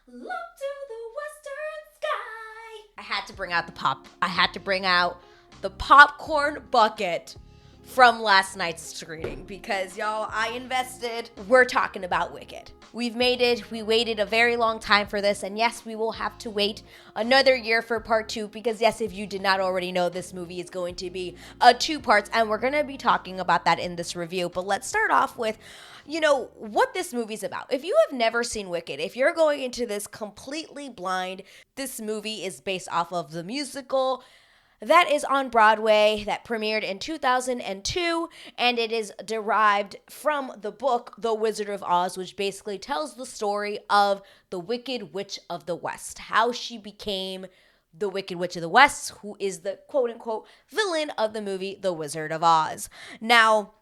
Look to the western sky. I had to bring out the pop. I had to bring out the popcorn bucket from last night's screening because, y'all, I invested. We're talking about Wicked. We've made it. We waited a very long time for this. And yes, we will have to wait another year for part 2 because, yes, if you did not already know, this movie is going to be 2 parts. And we're going to be talking about that in this review. But let's start off with, what this movie's about. If you have never seen Wicked, if you're going into this completely blind, this movie is based off of the musical that is on Broadway that premiered in 2002, and it is derived from the book The Wizard of Oz, which basically tells the story of the Wicked Witch of the West, how she became the Wicked Witch of the West, who is the quote-unquote villain of the movie The Wizard of Oz. Now,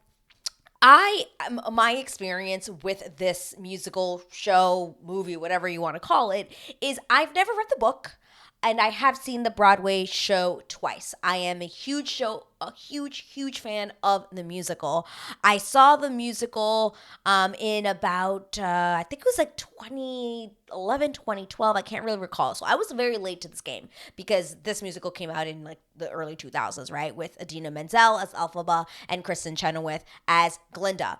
my experience with this musical show, movie, whatever you want to call it, is I've never read the book. And I have seen the Broadway show twice. I am a huge fan of the musical. I saw the musical in about, I think it was like 2011, 2012. I can't really recall. So I was very late to this game because this musical came out in like the early 2000s, right? With Idina Menzel as Elphaba and Kristen Chenoweth as Glinda.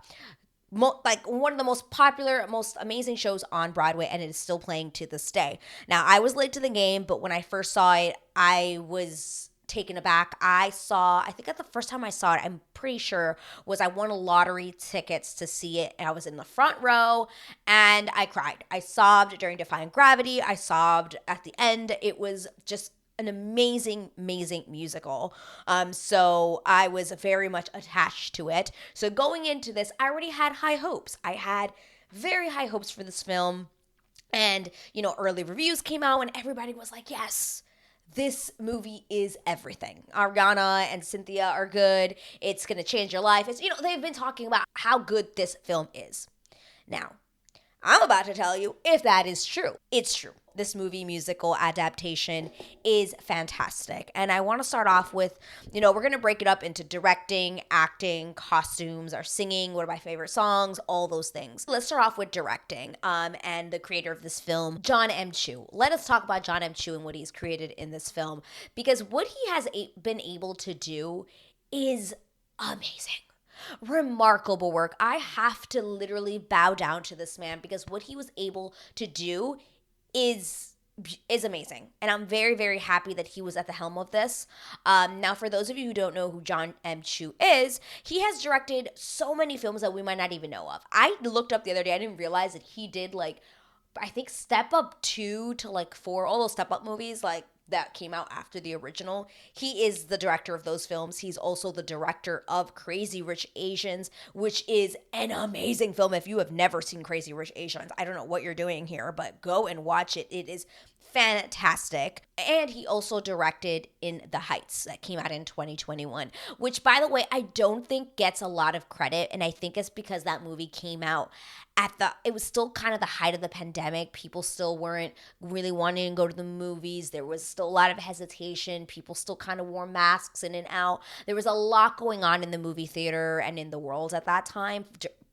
Like one of the most popular, most amazing shows on Broadway, and it is still playing to this day. Now, I was late to the game, but when I first saw it, I was taken aback. I think that the first time I saw it, I'm pretty sure, was I won a lottery tickets to see it, and I was in the front row, and I cried. I sobbed during Defying Gravity. I sobbed at the end. It was just an amazing musical. So I was very much attached to it. So going into this, I already had high hopes. I had very high hopes for this film. And, early reviews came out and everybody was like, yes, this movie is everything. Ariana and Cynthia are good. It's going to change your life. They've been talking about how good this film is. Now, I'm about to tell you if that is true. It's true. This movie musical adaptation is fantastic. And I want to start off with, we're going to break it up into directing, acting, costumes, our singing, what are my favorite songs, all those things. Let's start off with directing and the creator of this film, John M. Chu. Let us talk about John M. Chu and what he's created in this film because what he has been able to do is amazing. Remarkable work. I have to literally bow down to this man because what he was able to do is amazing. And I'm very, very happy that he was at the helm of this. Now, for those of you who don't know who John M. Chu is, he has directed so many films that we might not even know of. I looked up the other day. I didn't realize that he did I think Step Up 2 to 4, all those Step Up movies, that came out after the original. He is the director of those films. He's also the director of Crazy Rich Asians, which is an amazing film. If you have never seen Crazy Rich Asians, I don't know what you're doing here, but go and watch it. It is fantastic. And he also directed In the Heights that came out in 2021, which, by the way, I don't think gets a lot of credit. And I think it's because that movie came out it was still kind of the height of the pandemic. People still weren't really wanting to go to the movies. There was still a lot of hesitation. People still kind of wore masks in and out. There was a lot going on in the movie theater and in the world at that time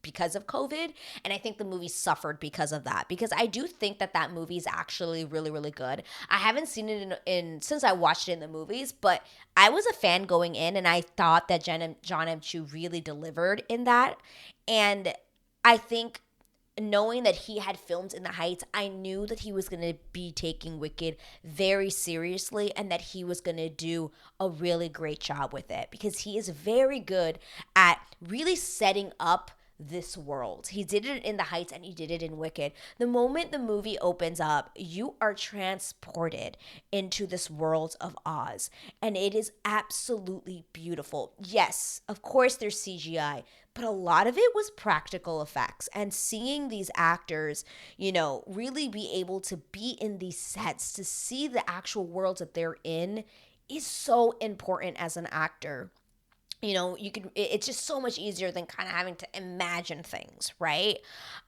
because of COVID. And I think the movie suffered because of that. Because I do think that movie is actually really, really good. I haven't seen it in since I watched it in the movies, but I was a fan going in and I thought that John M. Chu really delivered in that. And I think knowing that he had filmed In the Heights, I knew that he was going to be taking Wicked very seriously and that he was going to do a really great job with it because he is very good at really setting up this world. He did it in The Heights and he did it in Wicked. The moment the movie opens up, you are transported into this world of Oz, and it is absolutely beautiful. Yes, of course there's CGI, but a lot of it was practical effects. And seeing these actors, really be able to be in these sets, to see the actual worlds that they're in, is so important as an actor. it's just so much easier than kind of having to imagine things, right?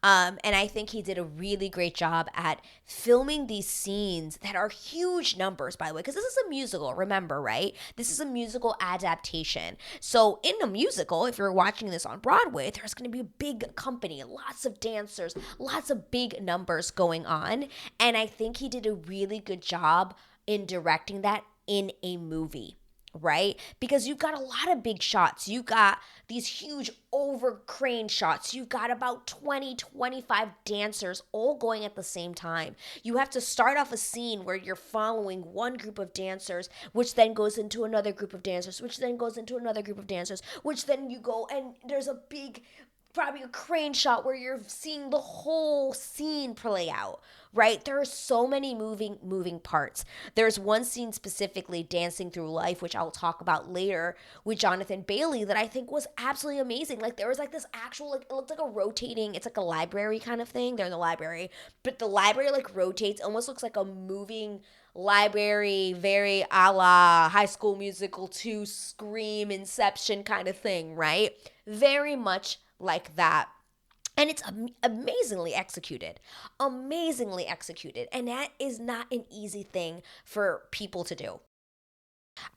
And I think he did a really great job at filming these scenes that are huge numbers, by the way, because this is a musical, remember, right? This is a musical adaptation. So in a musical, if you're watching this on Broadway, there's going to be a big company, lots of dancers, lots of big numbers going on. And I think he did a really good job in directing that in a movie, right? Because you've got a lot of big shots. You got these huge over crane shots. You've got about 20, 25 dancers all going at the same time. You have to start off a scene where you're following one group of dancers, which then goes into another group of dancers, which then goes into another group of dancers, which then you go and there's a big, probably a crane shot where you're seeing the whole scene play out, right? There are so many moving parts. There's one scene specifically, Dancing Through Life, which I'll talk about later, with Jonathan Bailey, that I think was absolutely amazing. Like, there was like this actual, like, it looked like a rotating, it's like a library kind of thing. They're in the library, but the library like rotates, almost looks like a moving library, very a la High School Musical 2, Scream, Inception kind of thing, right? Very much like that. And it's amazingly executed. Amazingly executed. And that is not an easy thing for people to do.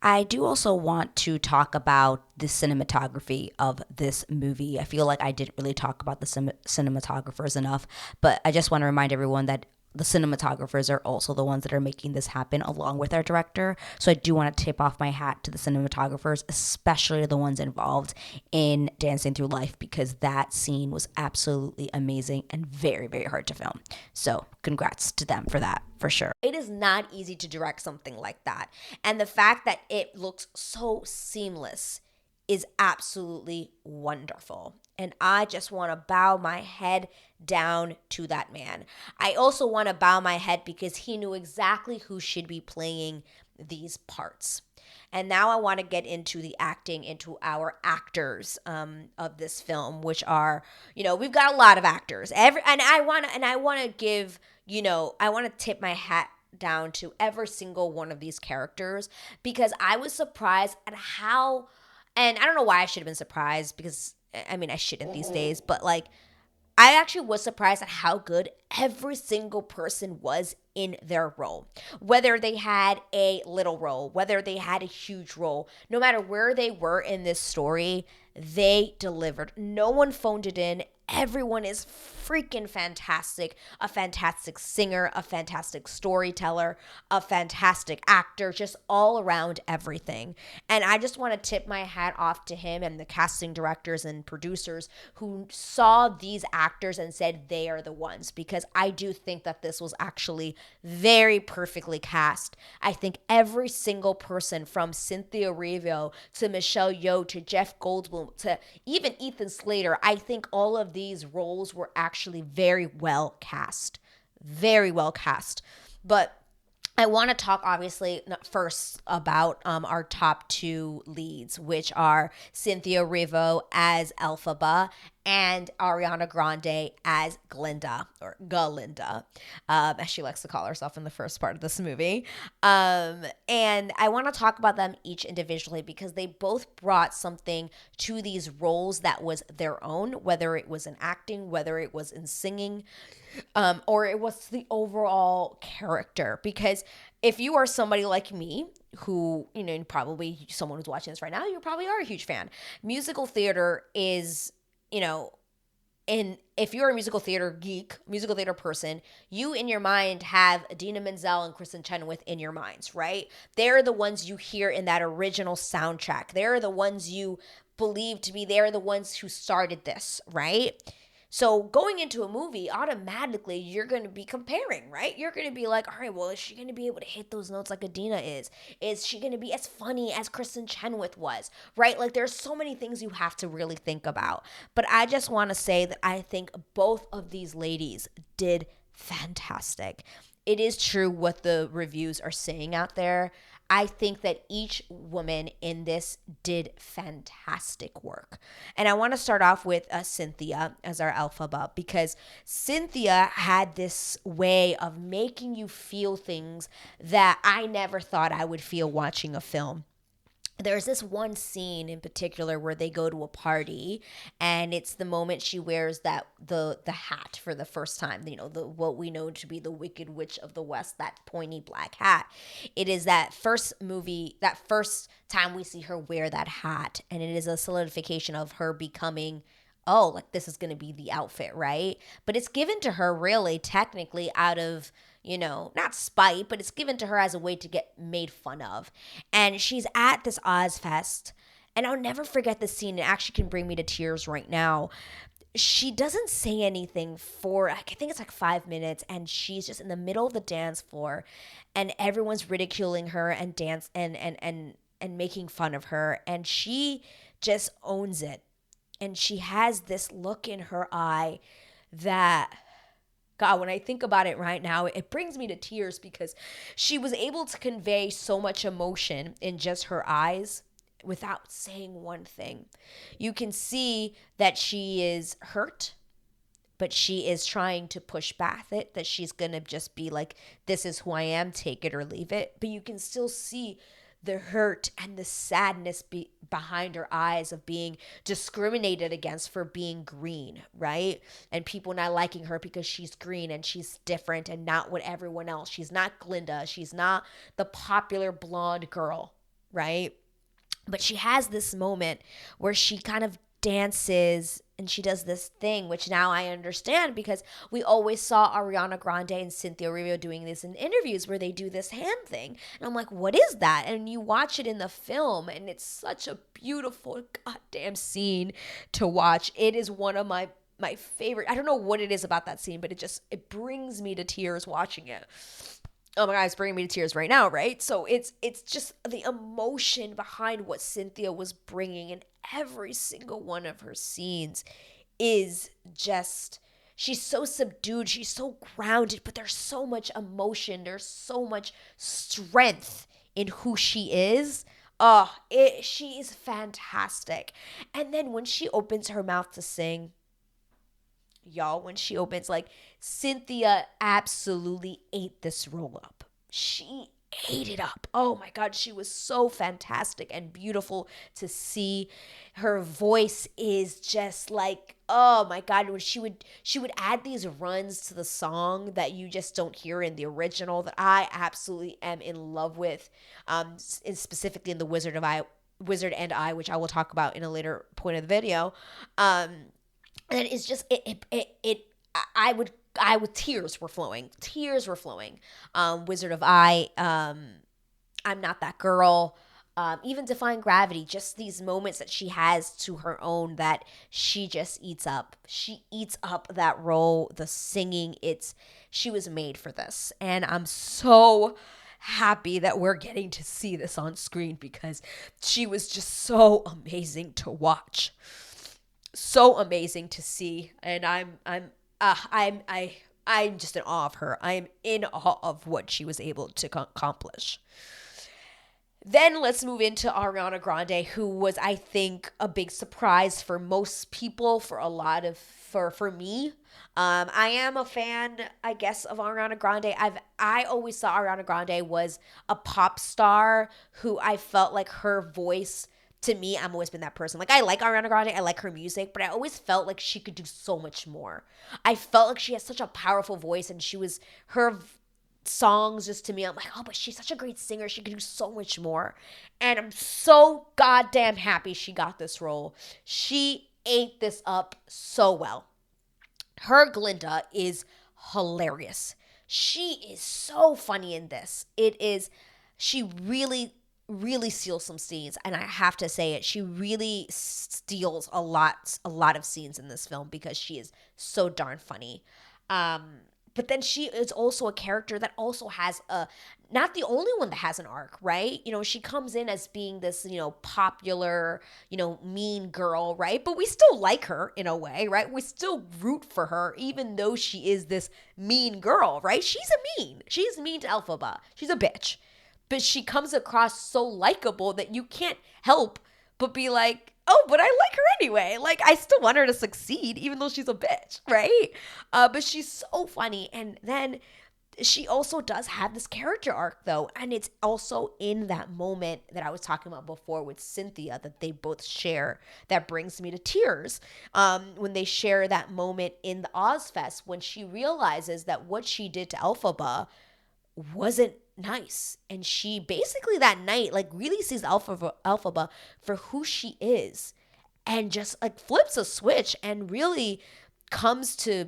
I do also want to talk about the cinematography of this movie. I feel like I didn't really talk about the cinematographers enough, but I just want to remind everyone that the cinematographers are also the ones that are making this happen along with our director. So I do want to tip off my hat to the cinematographers, especially the ones involved in Dancing Through Life, because that scene was absolutely amazing and very, very hard to film. So congrats to them for that, for sure. It is not easy to direct something like that. And the fact that it looks so seamless is absolutely wonderful. And I just want to bow my head down to that man. I also want to bow my head because he knew exactly who should be playing these parts. And now I want to get into the acting, into our actors of this film, which are, we've got a lot of actors. And I want to give, I want to tip my hat down to every single one of these characters, because I was surprised at how, and I don't know why I should have been surprised, because I mean, I shouldn't these days, but like, I actually was surprised at how good every single person was in their role. Whether they had a little role, whether they had a huge role, no matter where they were in this story, they delivered. No one phoned it in. Everyone is freaking fantastic. A fantastic singer, a fantastic storyteller, a fantastic actor, just all around everything. And I just want to tip my hat off to him and the casting directors and producers who saw these actors and said they are the ones, because I do think that this was actually very perfectly cast. I think every single person, from Cynthia Erivo to Michelle Yeoh to Jeff Goldblum to even Ethan Slater, I think all of these roles were actually very well cast. Very well cast. But I want to talk, obviously, first about our top two leads, which are Cynthia Erivo as Elphaba and Ariana Grande as Glinda, or Galinda, as she likes to call herself in the first part of this movie. And I want to talk about them each individually, because they both brought something to these roles that was their own, whether it was in acting, whether it was in singing, or it was the overall character. Because if you are somebody like me, who, probably someone who's watching this right now, you probably are a huge fan. Musical theater is, and if you're a musical theater geek, musical theater person, you in your mind have Idina Menzel and Kristen Chenoweth in your minds, right? They're the ones you hear in that original soundtrack. They're the ones you believe to be, they're the ones who started this, right? So going into a movie, automatically you're going to be comparing, right? You're going to be like, all right, well, is she going to be able to hit those notes like Idina is? Is she going to be as funny as Kristen Chenoweth was, right? Like, there's so many things you have to really think about. But I just want to say that I think both of these ladies did fantastic. It is true what the reviews are saying out there. I think that each woman in this did fantastic work. And I want to start off with Cynthia as our Elphaba, because Cynthia had this way of making you feel things that I never thought I would feel watching a film. there's this one scene in particular where they go to a party, and it's the moment she wears that the hat for the first time, you know, the what we know to be the Wicked Witch of the West, that pointy black hat. It is that first time we see her wear that hat, and it is a solidification of her becoming, oh, like this is going to be the outfit, right? But it's given to her really technically out of, you know, not spite, but it's given to her as a way to get made fun of. And she's at this Ozfest, and I'll never forget this scene. It actually can bring me to tears right now. She doesn't say anything for, I think it's like 5 minutes, and she's just in the middle of the dance floor, and everyone's ridiculing her and and making fun of her, and she just owns it. And she has this look in her eye that, God, when I think about it right now, it brings me to tears, because she was able to convey so much emotion in just her eyes without saying one thing. You can see that she is hurt, but she is trying to push back it, that she's going to just be like, this is who I am, take it or leave it. But you can still see the hurt and the sadness behind her eyes of being discriminated against for being green, right? And people not liking her because she's green and she's different and not what everyone else. She's not Glinda. She's not the popular blonde girl, right? But she has this moment where she kind of dances and she does this thing, which now I understand, because we always saw Ariana Grande and Cynthia Erivo doing this in interviews where they do this hand thing. And I'm like, what is that? And you watch it in the film, and it's such a beautiful goddamn scene to watch. It is one of my favorite. I don't know what it is about that scene, but it brings me to tears watching it. Oh my God, it's bringing me to tears right now, right? So it's just the emotion behind what Cynthia was bringing in every single one of her scenes is just, she's so subdued, she's so grounded, but there's so much emotion, there's so much strength in who she is. She is fantastic. And then when she opens her mouth to sing, y'all, when she opens, like, Cynthia absolutely ate this role up. She ate it up. Oh my God, she was so fantastic and beautiful to see. Her voice is just like, oh my God, when she would add these runs to the song that you just don't hear in the original, that I absolutely am in love with, specifically in the Wizard and I, which I will talk about in a later point of the video. And it's just I would tears were flowing. Wizard of I, I'm Not That Girl, even Defying Gravity, just these moments that she has to her own that she just eats up. She eats up that role, the singing. She was made for this. And I'm so happy that we're getting to see this on screen, because she was just so amazing to watch. So amazing to see, and I'm just in awe of her. I am in awe of what she was able to accomplish. Then let's move into Ariana Grande, who was, I think, a big surprise for most people, for me. I am a fan, I guess, of Ariana Grande. I always saw Ariana Grande was a pop star who I felt like her voice, to me, I've always been that person. Like, I like Ariana Grande, I like her music, but I always felt like she could do so much more. I felt like she has such a powerful voice, and her songs, just to me, I'm like, oh, but she's such a great singer, she could do so much more. And I'm so goddamn happy she got this role. She ate this up so well. Her Glinda is hilarious. She is so funny in this. She really steals some scenes, and I have to say it, she really steals a lot of scenes in this film, because she is so darn funny. But then she is also a character that also has not the only one that has an arc, right? You know, she comes in as being this, popular, mean girl, right? But we still like her in a way, right? We still root for her, even though she is this mean girl, right? She's mean to Elphaba. She's a bitch. But she comes across so likable that you can't help but be like, oh, but I like her anyway. Like, I still want her to succeed, even though she's a bitch, right? But she's so funny. And then she also does have this character arc though, and it's also in that moment that I was talking about before with Cynthia that they both share that brings me to tears. When they share that moment in the Ozfest when she realizes that what she did to Elphaba wasn't nice, and she basically that night like really sees Elphaba for who she is, and just like flips a switch and really comes to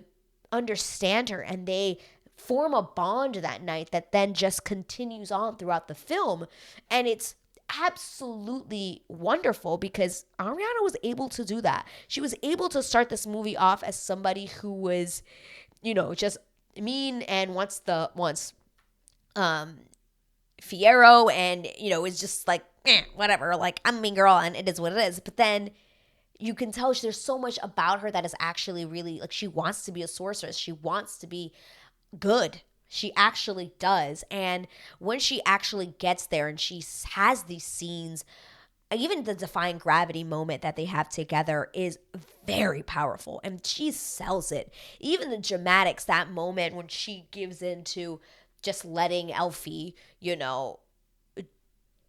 understand her, and they form a bond that night that then just continues on throughout the film. And it's absolutely wonderful because Ariana was able to do that. She was able to start this movie off as somebody who was, just mean and wants Fiyero, and is just like whatever, like I'm a mean girl and it is what it is. But then you can tell there's so much about her that is actually really like she wants to be a sorceress. She wants to be good. She actually does. And when she actually gets there and she has these scenes, even the defying gravity moment that they have together is very powerful, and she sells it. Even the dramatics, that moment when she gives into just letting Elfie,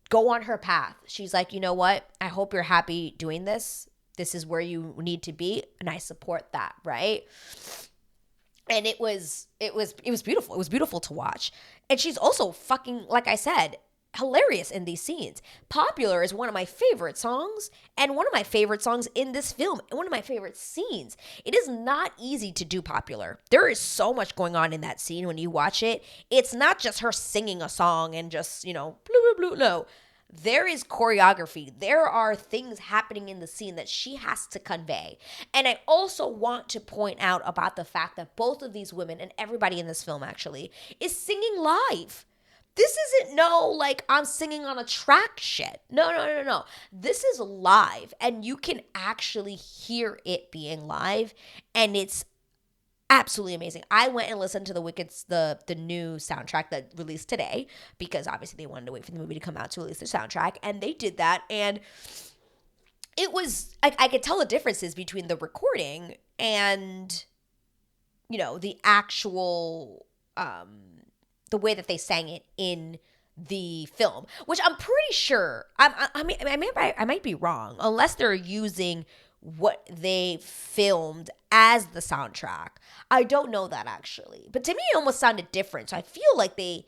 go on her path. She's like, you know what? I hope you're happy doing this. This is where you need to be, and I support that, right? And it was beautiful. It was beautiful to watch. And she's also fucking, like I said, hilarious in these scenes. Popular is one of my favorite songs, and one of my favorite songs in this film, and one of my favorite scenes. It is not easy to do Popular. There is so much going on in that scene when you watch it. It's not just her singing a song and just, blue, blue, blue. No. There is choreography. There are things happening in the scene that she has to convey. And I also want to point out about the fact that both of these women, and everybody in this film actually, is singing live. This isn't like I'm singing on a track shit. No. This is live, and you can actually hear it being live, and it's absolutely amazing. I went and listened to the new soundtrack that released today, because obviously they wanted to wait for the movie to come out to release the soundtrack, and they did that, and it was I could tell the differences between the recording and the actual the way that they sang it in the film, which I'm pretty sure I might be wrong, unless they're using what they filmed as the soundtrack. I don't know that actually, but to me it almost sounded different, so I feel like they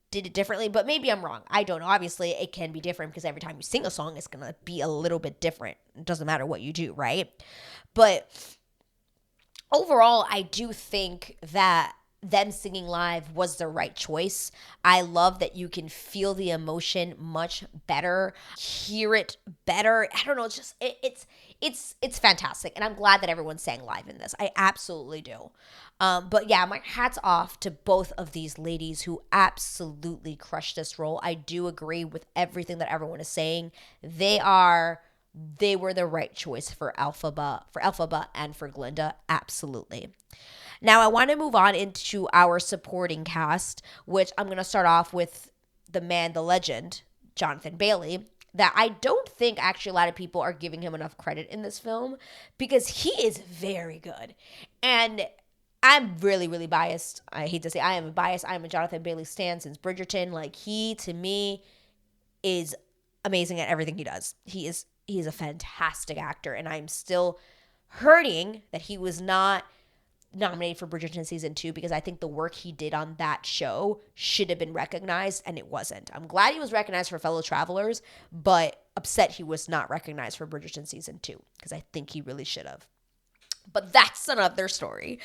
did it differently, but maybe I'm wrong. I don't know. Obviously it can be different because every time you sing a song it's gonna be a little bit different. It doesn't matter what you do, right? But overall I do think that them singing live was the right choice. I love that you can feel the emotion much better, hear it better. I don't know. It's just it's fantastic, and I'm glad that everyone sang live in this. I absolutely do. But yeah, my hat's off to both of these ladies who absolutely crushed this role. I do agree with everything that everyone is saying. They were the right choice for Elphaba and for Glinda. Absolutely. Now, I want to move on into our supporting cast, which I'm going to start off with the man, the legend, Jonathan Bailey, that I don't think actually a lot of people are giving him enough credit in this film, because he is very good. And I'm really, really biased. I hate to say I am biased. I am a Jonathan Bailey stan since Bridgerton. Like, he, to me, is amazing at everything he does. He is a fantastic actor, and I'm still hurting that he was not nominated for Bridgerton season 2, because I think the work he did on that show should have been recognized, and it wasn't. I'm glad he was recognized for Fellow Travelers, but upset he was not recognized for Bridgerton season 2, because I think he really should have. But that's another story.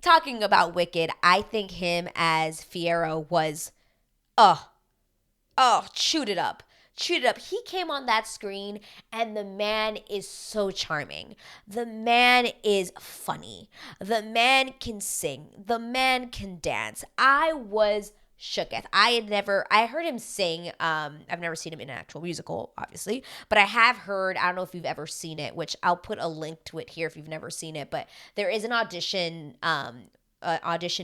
Talking about Wicked, I think him as Fiyero was, chewed it up. He came on that screen, and the man is so charming. The man is funny. The man can sing. The man can dance. I was shooketh. I heard him sing. I've never seen him in an actual musical, obviously, but I have heard, I don't know if you've ever seen it, which I'll put a link to it here if you've never seen it, but there is an audition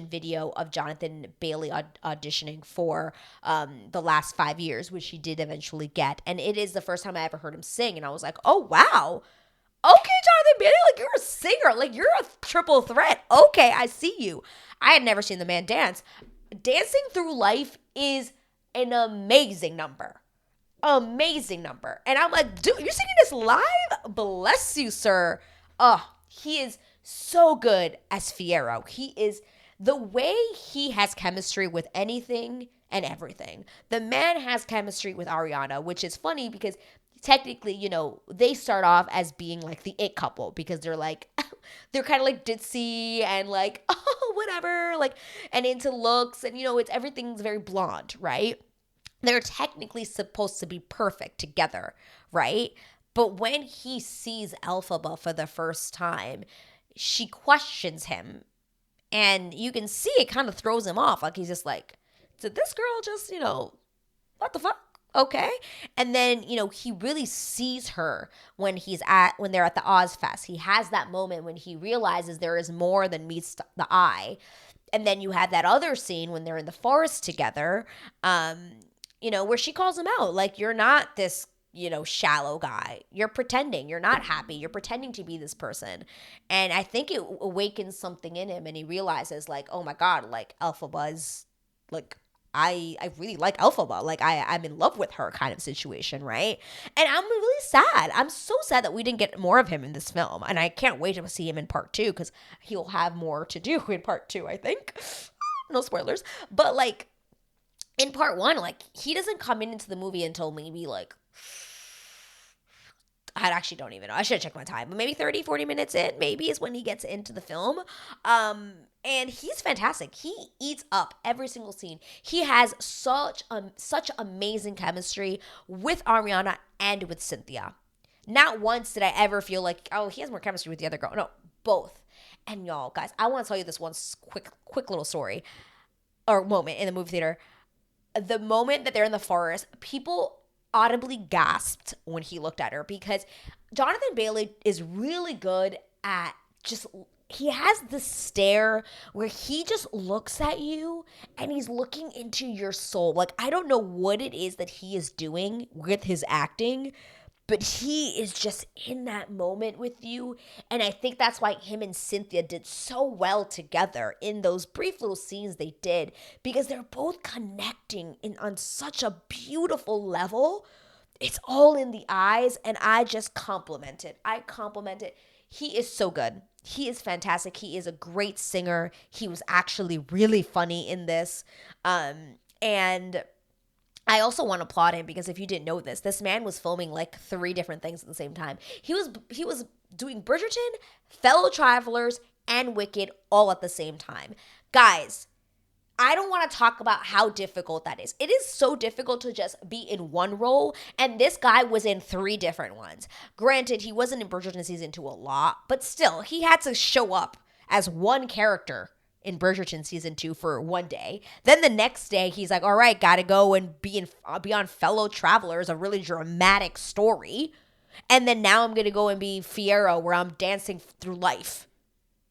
video of Jonathan Bailey auditioning for the last 5 years, which he did eventually get. And it is the first time I ever heard him sing. And I was like, oh, wow. Okay, Jonathan Bailey, like, you're a singer. Like, you're a triple threat. Okay, I see you. I had never seen the man dance. Dancing Through Life is an amazing number. Amazing number. And I'm like, dude, you're singing this live? Bless you, sir. Oh, he is so good as Fiyero. He is, the way he has chemistry with anything and everything. The man has chemistry with Ariana, which is funny because technically, you know, they start off as being like the it couple because they're like, they're kind of like ditzy and like, oh, whatever, like, and into looks and, you know, it's everything's very blonde, right? They're technically supposed to be perfect together, right? But when he sees Elphaba for the first time, she questions him. And you can see it kind of throws him off. Like, he's just like, did this girl just, you know, what the fuck? Okay. And then, you know, he really sees her when they're at the Ozfest. He has that moment when he realizes there is more than meets the eye. And then you have that other scene when they're in the forest together, you know, where she calls him out. Like, you're not this, you know, shallow guy. You're pretending. You're not happy. You're pretending to be this person. And I think it awakens something in him and he realizes, like, oh my God, like, Elphaba is, like, I really like Elphaba. Like, I'm in love with her kind of situation, right? And I'm really sad. I'm so sad that we didn't get more of him in this film. And I can't wait to see him in part 2 because he'll have more to do in part 2, I think. No spoilers. But, like, in part 1, like, he doesn't come into the movie until maybe, like, I actually don't even know. I should have checked my time. But maybe 30, 40 minutes in, maybe, is when he gets into the film. And he's fantastic. He eats up every single scene. He has such amazing chemistry with Ariana and with Cynthia. Not once did I ever feel like, oh, he has more chemistry with the other girl. No, both. And y'all, guys, I want to tell you this one quick little story or moment in the movie theater. The moment that they're in the forest, people audibly gasped when he looked at her because Jonathan Bailey is really good at just, he has this stare where he just looks at you and he's looking into your soul. Like, I don't know what it is that he is doing with his acting, but he is just in that moment with you. And I think that's why him and Cynthia did so well together in those brief little scenes they did, because they're both connecting on such a beautiful level. It's all in the eyes, and I just compliment it. He is so good. He is fantastic. He is a great singer. He was actually really funny in this. And I also want to applaud him because if you didn't know this man was filming like 3 different things at the same time. He was doing Bridgerton, Fellow Travelers, and Wicked all at the same time. Guys, I don't want to talk about how difficult that is. It is so difficult to just be in one role, and this guy was in 3 different ones. Granted, he wasn't in Bridgerton season 2 a lot, but still, he had to show up as one character in Bridgerton season 2 for one day. Then the next day, he's like, all right, gotta go and be on Fellow Travelers, a really dramatic story. And then now I'm gonna go and be Fiyero, where I'm dancing through life.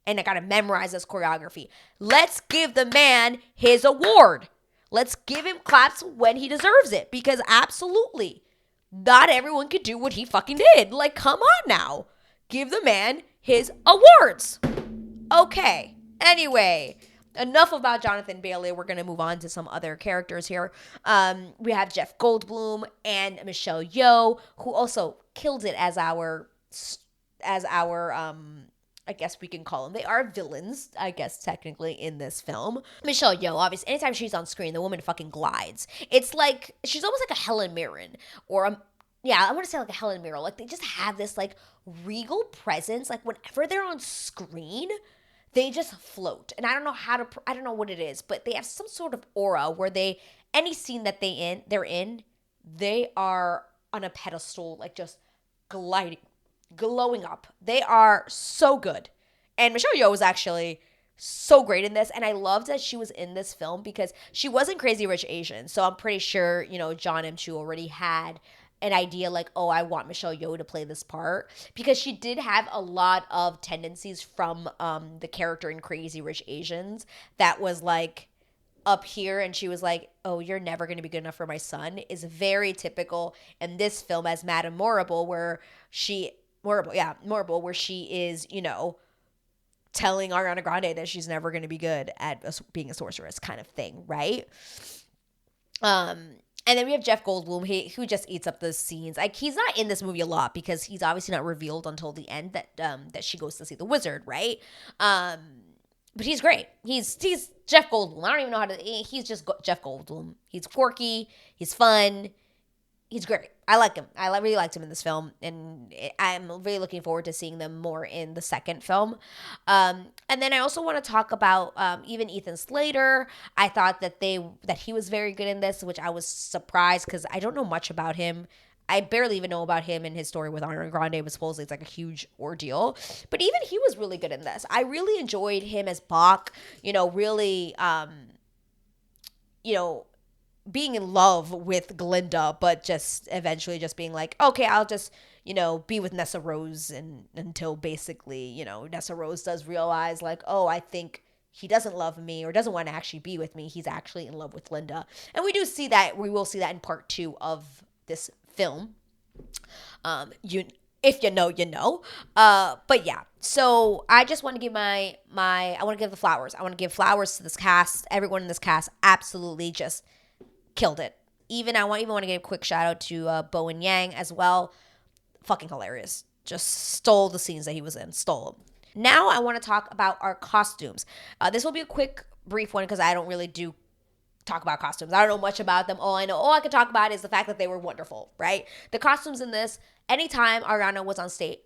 And I gotta memorize this choreography. Let's give the man his award. Let's give him claps when he deserves it. Because absolutely, not everyone could do what he fucking did. Like, come on now. Give the man his awards. Okay. Anyway, enough about Jonathan Bailey. We're going to move on to some other characters here. We have Jeff Goldblum and Michelle Yeoh, who also killed it as our I guess we can call them. They are villains, I guess, technically, in this film. Michelle Yeoh, obviously, anytime she's on screen, the woman fucking glides. It's like, she's almost like a Helen Mirren, or I want to say like a Helen Mirren. Like, they just have this, like, regal presence. Like, whenever they're on screen, they just float. And I don't know what it is, but they have some sort of aura where any scene that they're in, they are on a pedestal, like, just glowing up. They are so good. And Michelle Yeoh was actually so great in this. And I loved that she was in this film because she wasn't Crazy Rich Asian. So I'm pretty sure, John M. Chu already had an idea like, oh, I want Michelle Yeoh to play this part, because she did have a lot of tendencies from the character in Crazy Rich Asians that was like up here, and she was like, oh, you're never going to be good enough for my son, is very typical in this film as Madame Morrible, where she is, telling Ariana Grande that she's never going to be good at being a sorceress kind of thing, right? And then we have Jeff Goldblum, who just eats up the scenes. Like, he's not in this movie a lot because he's obviously not revealed until the end that she goes to see the wizard, right? But he's great. He's Jeff Goldblum. I don't even know how to. He's just Jeff Goldblum. He's quirky. He's fun. He's great. I like him. I really liked him in this film, and I'm really looking forward to seeing them more in the second film. And then I also want to talk about even Ethan Slater. I thought that he was very good in this, which I was surprised because I don't know much about him. I barely even know about him and his story with Ariana Grande, but supposedly it's like a huge ordeal. But even he was really good in this. I really enjoyed him as Bach. Really, being in love with Glinda, but just eventually just being like, okay, I'll just, be with Nessa Rose until basically, Nessa Rose does realize like, oh, I think he doesn't love me or doesn't want to actually be with me. He's actually in love with Glinda. And we will see that in part 2 of this film. If you know, you know. But yeah, so I just want to give I want to give the flowers. I want to give flowers to this cast. Everyone in this cast absolutely just killed it. I want to give a quick shout out to Bowen Yang as well. Fucking hilarious. Just stole the scenes that he was in. Stole them. Now I want to talk about our costumes. This will be a quick, brief one because I don't really talk about costumes. I don't know much about them. All I can talk about is the fact that they were wonderful, right? The costumes in this, anytime Ariana was on stage,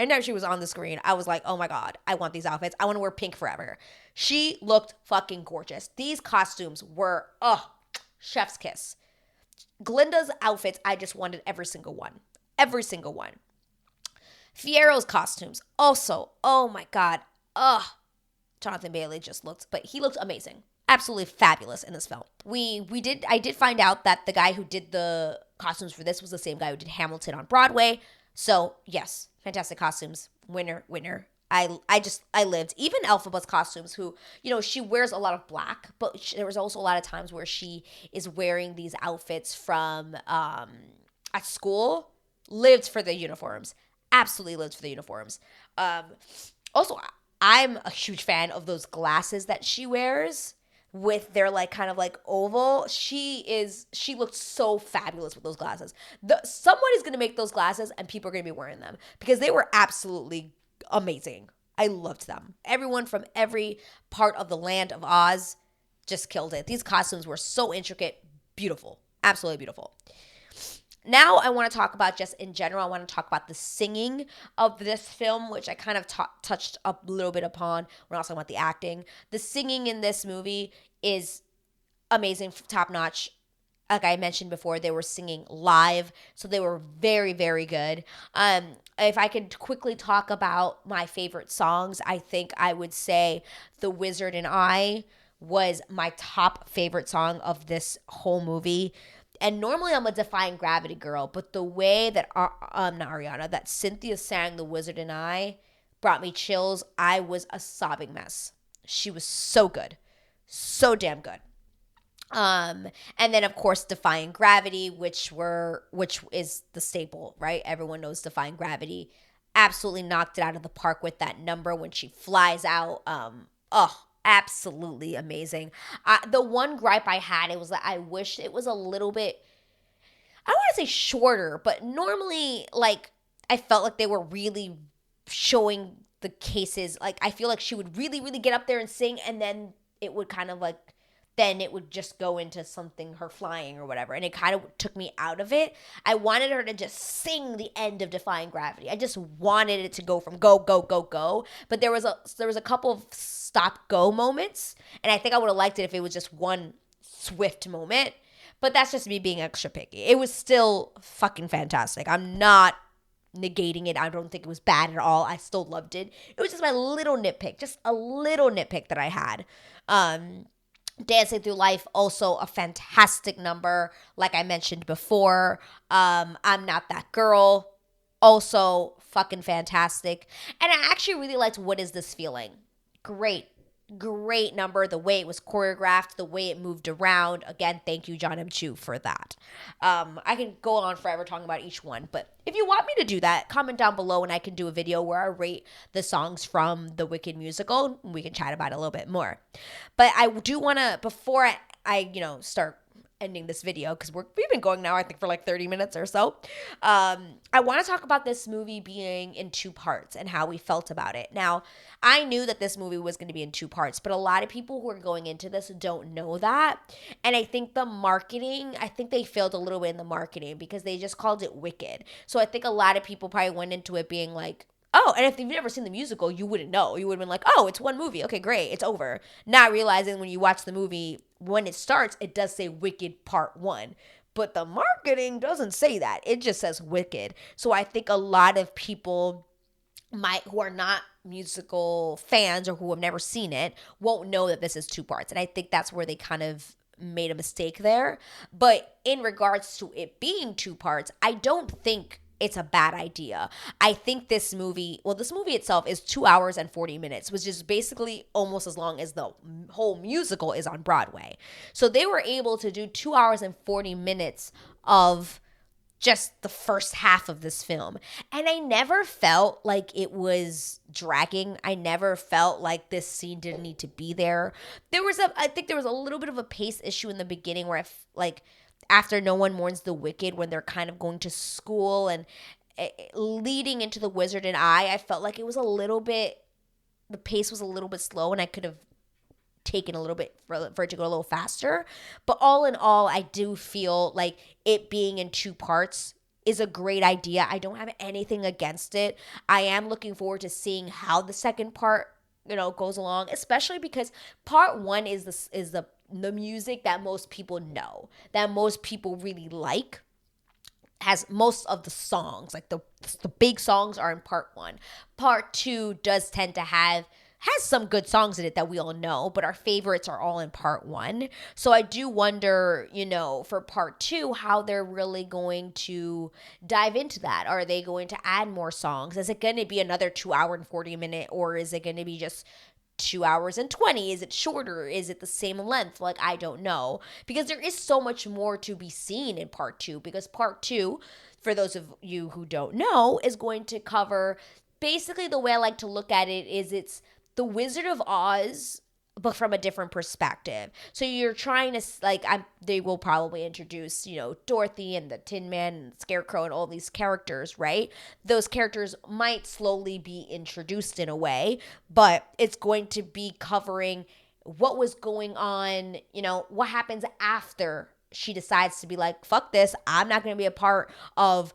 anytime she was on the screen, I was like, oh my God, I want these outfits. I want to wear pink forever. She looked fucking gorgeous. These costumes were, chef's kiss. Glinda's outfits, I just wanted every single one. Every single one. Fiero's costumes, also, oh my God. Jonathan Bailey he looked amazing. Absolutely fabulous in this film. I did find out that the guy who did the costumes for this was the same guy who did Hamilton on Broadway. So yes, fantastic costumes. Winner. I lived. Even Elphaba's costumes, who, she wears a lot of black, but there was also a lot of times where she is wearing these outfits from at school. Lived for the uniforms. Absolutely lived for the uniforms. Also, I'm a huge fan of those glasses that she wears with their like kind of like oval. She looked so fabulous with those glasses. Someone is going to make those glasses and people are going to be wearing them because they were absolutely amazing. I loved them. Everyone from every part of the land of Oz just killed it. These costumes were so intricate, beautiful, absolutely beautiful. Now I want to talk about just in general, I want to talk about the singing of this film, which I kind of touched a little bit upon. We're also talking about the acting. The singing in this movie is amazing, top notch. Like I mentioned before, they were singing live, so they were very, very good. If I could quickly talk about my favorite songs, I think I would say The Wizard and I was my top favorite song of this whole movie. And normally I'm a Defying Gravity girl, but the way that, that Cynthia sang The Wizard and I brought me chills. I was a sobbing mess. She was so good. So damn good. And then of course Defying Gravity, which is the staple, right? Everyone knows Defying Gravity. Absolutely knocked it out of the park with that number when she flies out. Absolutely amazing. The one gripe I had, it was that I wish it was a little bit, I don't want to say shorter, but normally, like, I felt like they were really showing the cases. Like, I feel like she would really, really get up there and sing, and then it would kind of like, then it would just go into something, her flying or whatever. And it kind of took me out of it. I wanted her to just sing the end of Defying Gravity. I just wanted it to go from go, go, go, go. But there was a couple of stop-go moments. And I think I would have liked it if it was just one swift moment. But that's just me being extra picky. It was still fucking fantastic. I'm not negating it. I don't think it was bad at all. I still loved it. It was just my little nitpick. Just a little nitpick that I had. Dancing Through Life, also a fantastic number, like I mentioned before. I'm Not That Girl, also fucking fantastic. And I actually really liked What Is This Feeling? Great great number, the way it was choreographed, the way it moved around. Again, thank you, John M. Chu, for that. I can go on forever talking about each one, but if you want me to do that, comment down below and I can do a video where I rate the songs from the Wicked musical. We can chat about it a little bit more. But I do want to, before I start ending this video, because we've been going now, I think, for like 30 minutes or so. I want to talk about this movie being in 2 parts and how we felt about it. Now, I knew that this movie was going to be in 2 parts, but a lot of people who are going into this don't know that. And I think I think they failed a little bit in the marketing because they just called it Wicked. So I think a lot of people probably went into it being like, oh, and if you've never seen the musical, you wouldn't know. You would have been like, oh, it's one movie. Okay, great. It's over. Not realizing when you watch the movie, when it starts, it does say Wicked Part 1. But the marketing doesn't say that. It just says Wicked. So I think a lot of people who are not musical fans or who have never seen it won't know that this is 2 parts. And I think that's where they kind of made a mistake there. But in regards to it being 2 parts, I don't think it's a bad idea. I think this movie itself is 2 hours and 40 minutes, which is basically almost as long as the whole musical is on Broadway. So they were able to do 2 hours and 40 minutes of just the first half of this film. And I never felt like it was dragging. I never felt like this scene didn't need to be there. I think there was a little bit of a pace issue in the beginning where after No One Mourns the Wicked, when they're kind of going to school and leading into The Wizard and I felt like it was the pace was a little bit slow and I could have taken a little bit for it to go a little faster. But all in all, I do feel like it being in 2 parts is a great idea. I don't have anything against it. I am looking forward to seeing how the second part, goes along, especially because part 1 is the music that most people know, that most people really like, has most of the songs, like the big songs are in part 1. Part 2 does tend to has some good songs in it that we all know, but our favorites are all in part 1. So I do wonder, for part 2, how they're really going to dive into that. Are they going to add more songs? Is it going to be another 2 hour and 40 minute, or is it going to be just 2 hours and 20? Is it shorter? Is it the same length? I don't know. Because there is so much more to be seen in part 2. Because part 2, for those of you who don't know, is going to cover, basically the way I like to look at it is it's The Wizard of Oz, but from a different perspective. So you're trying to, they will probably introduce, Dorothy and the Tin Man and Scarecrow and all these characters, right? Those characters might slowly be introduced in a way, but it's going to be covering what was going on, what happens after she decides to be like, fuck this, I'm not going to be a part of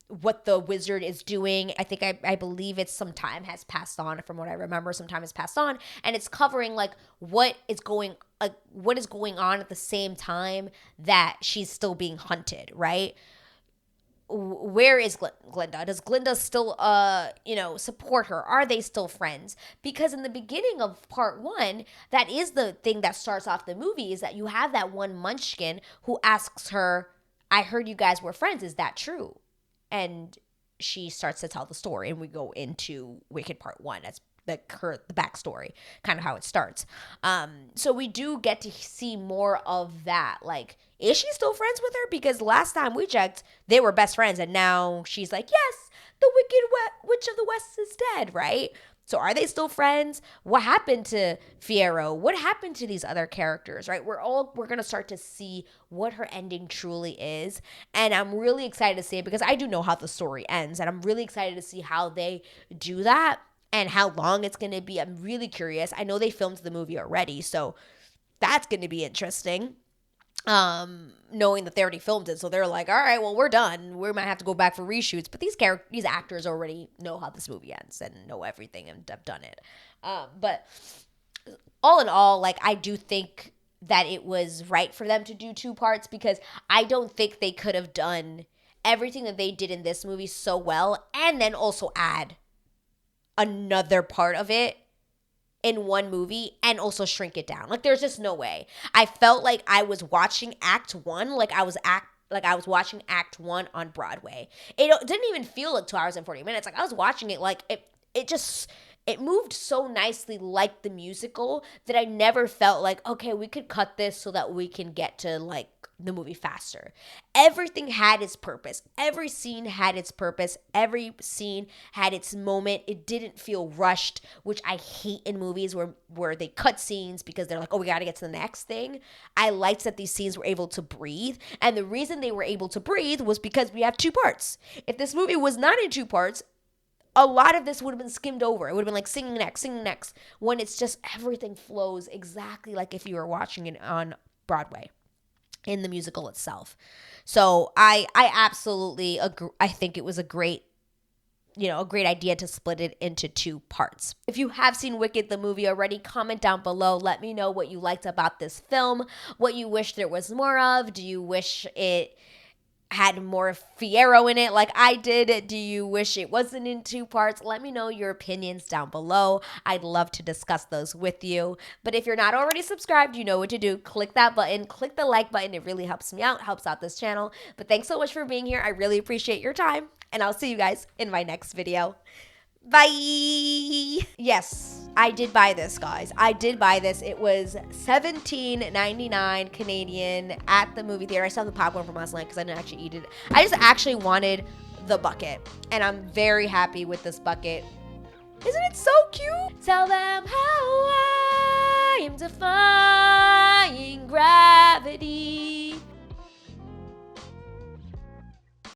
what the wizard is doing. I think I believe it's some time has passed on. From what I remember, some time has passed on, and it's covering what is going on at the same time that she's still being hunted, right? Where is Glinda? Does Glinda still support her? Are they still friends? Because in the beginning of part 1, that is the thing that starts off the movie, is that you have that one munchkin who asks her, I heard you guys were friends. Is that true? And she starts to tell the story, and we go into Wicked Part 1. That's the backstory, kind of how it starts. So we do get to see more of that. Is she still friends with her? Because last time we checked, they were best friends, and now she's like, yes, the Wicked Witch of the West is dead, right? So are they still friends? What happened to Fiyero? What happened to these other characters, right? We're going to start to see what her ending truly is. And I'm really excited to see it because I do know how the story ends. And I'm really excited to see how they do that and how long it's going to be. I'm really curious. I know they filmed the movie already, so that's going to be interesting. Knowing that they already filmed it, so they're like, all right, well, we're done. We might have to go back for reshoots, but these actors already know how this movie ends and know everything and have done it. But all in all, I do think that it was right for them to do 2 parts, because I don't think they could have done everything that they did in this movie so well and then also add another part of it in one movie and also shrink it down. There's just no way. I felt like I was watching Act 1, I was watching Act 1 on Broadway. It didn't even feel like 2 hours and 40 minutes. I was watching it it just, it moved so nicely like the musical that I never felt like, okay, we could cut this so that we can get to like the movie faster. Everything had its purpose. Every scene had its purpose. Every scene had its moment. It didn't feel rushed, which I hate in movies where they cut scenes because they're like, oh, we got to get to the next thing. I liked that these scenes were able to breathe. And the reason they were able to breathe was because we have two parts. If this movie was not in two parts, a lot of this would have been skimmed over. It would have been like singing next, when it's just everything flows exactly like if you were watching it on Broadway in the musical itself. So I absolutely agree. I think it was a great idea to split it into two parts. If you have seen Wicked the movie already, comment down below. Let me know what you liked about this film, what you wish there was more of. Do you wish it had more Fiyero in it like I did? Do you wish it wasn't in two parts? Let me know your opinions down below. I'd love to discuss those with you. But if you're not already subscribed, you know what to do. Click that button. Click the like button. It really helps me out, helps out this channel. But thanks so much for being here. I really appreciate your time. And I'll see you guys in my next video. Bye. Yes, I did buy this, guys. I did buy this. It was $17.99 Canadian at the movie theater. I still have the popcorn from last night because I didn't actually eat it. I just actually wanted the bucket, and I'm very happy with this bucket. Isn't it so cute? Tell them how I am defying gravity.